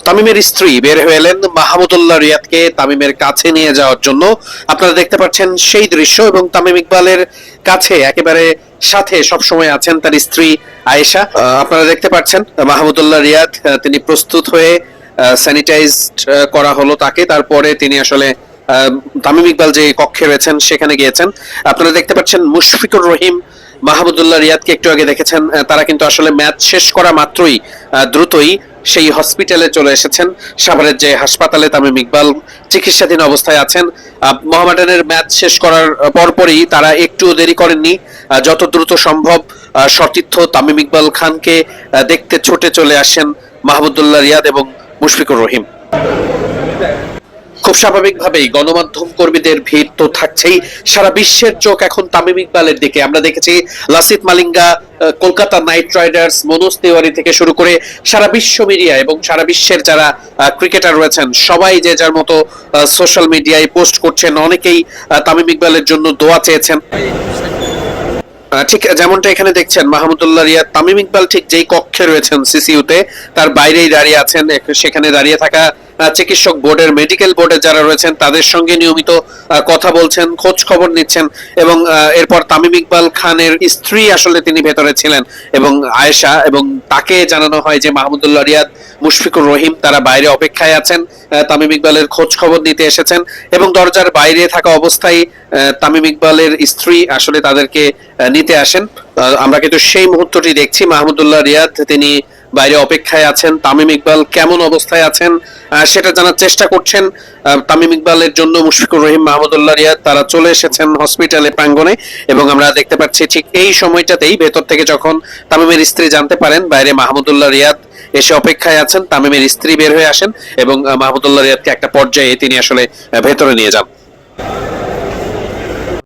তামিমের স্ত্রী বের হয়ে এলেন মাহমুদুল্লাহ রিয়াদকে তামিমের কাছে নিয়ে যাওয়ার জন্য। আপনারা দেখতে পাচ্ছেন সেই দৃশ্য, এবং তামিম ইকবালের কাছে একেবারে সাথে সবসময় আছেন তার স্ত্রী আয়েশা। আপনারা দেখতে পাচ্ছেন মাহমুদুল্লাহ রিয়াদ তিনি প্রস্তুত হয়ে স্যানিটাইজড করা হলো তাকে, তারপরে তিনি আসলে তামিম ইকবাল যে কক্ষে রয়েছেন সেখানে গিয়েছেন। আপনারা দেখতে পাচ্ছেন মুশফিকুর রহিম মাহমুদুল্লাহ রিয়াদকে একটু আগে দেখেছেন, তারা কিন্তু আসলে ম্যাচ শেষ করা মাত্রই দ্রুতই সেই হসপিটালে চলে এসেছেন। সাভারের যে হাসপাতালে তামিম ইকবাল চিকিৎসাধীন অবস্থায় আছেন, মোহামেডানের ম্যাচ শেষ করার পরপরই তারা একটু দেরি করেননি, যত দ্রুত সম্ভব সতীর্থ তামিম ইকবাল খানকে দেখতে ছুটে চলে আসেন মাহমুদুল্লাহ রিয়াদ এবং মুশফিকুর রহিম। খুব স্বাভাবিকভাবেই গণমাধ্যম কর্মীদের ভিড় তো থাকছেই, সারা বিশ্বের চোখ এখন তামিম ইকবালের দিকে। আমরা দেখেছি লাসিথ মালিঙ্গা, কলকাতা নাইট রাইডার্স, মনোজ তিওয়ারি থেকে শুরু করে সারা বিশ্ব মিডিয়া এবং সারা বিশ্বের যারা ক্রিকেটার রয়েছেন সবাই যে যার মতো সোশ্যাল মিডিয়ায় পোস্ট করছেন, অনেকেই তামিম ইকবালের জন্য দোয়া চেয়েছেন। ঠিক যেমনটা এখানে দেখছেন মাহমুদুল্লাহ রিয়াদ, তামিম ইকবাল ঠিক যেই কক্ষে রয়েছেন সিসিইউতে তার বাইরেই দাঁড়িয়ে আছেন। সেখানে দাঁড়িয়ে থাকা চিকিৎসক বোর্ডের, মেডিকেল বোর্ডের যারা রয়েছেন তাদের সঙ্গে নিয়মিত কথা বলছেন, খোঁজ খবর নিচ্ছেন, এবং এরপর তামিম ইকবাল খানের স্ত্রী আসলে তিনি ভেতরে ছিলেন এবং আয়েশা, এবং তাকে জানানো হয় যে মাহমুদুল্লাহ রিয়াদ, মুশফিকুর রহিম তারা বাইরে অপেক্ষায় আছেন, তামিম ইকবালের খোঁজ খবর নিতে এসেছেন। এবং দরজার বাইরে থাকা অবস্থায় তামিম ইকবালের স্ত্রী আসলে তাদেরকে নিতে আসেন। আমরা কিন্তু সেই মুহূর্তটি দেখছি, মাহমুদুল্লাহ রিয়াদ তিনি বাইরে অপেক্ষায় আছেন, তামিম ইকবাল কেমন অবস্থায় আছেন সেটা জানার চেষ্টা করছেন। তামিম ইকবালের জন্য মুশফিকুর রহিম, মাহমুদুল্লাহ রিয়াদ তারা চলে এসেছেন হসপিটালে প্রাঙ্গণে, এবং আমরা দেখতে পাচ্ছি ঠিক এই সময়টাতেই ভেতর থেকে যখন তামিমের স্ত্রী জানতে পারেন বাইরে মাহমুদুল্লাহ রিয়াদ এসে অপেক্ষায় আছেন, তামিমের স্ত্রী বের হয়ে আসেন এবং মাহমুদুল্লাহ রিয়াদকে একটা পর্যায়ে তিনি আসলে ভেতরে নিয়ে যান।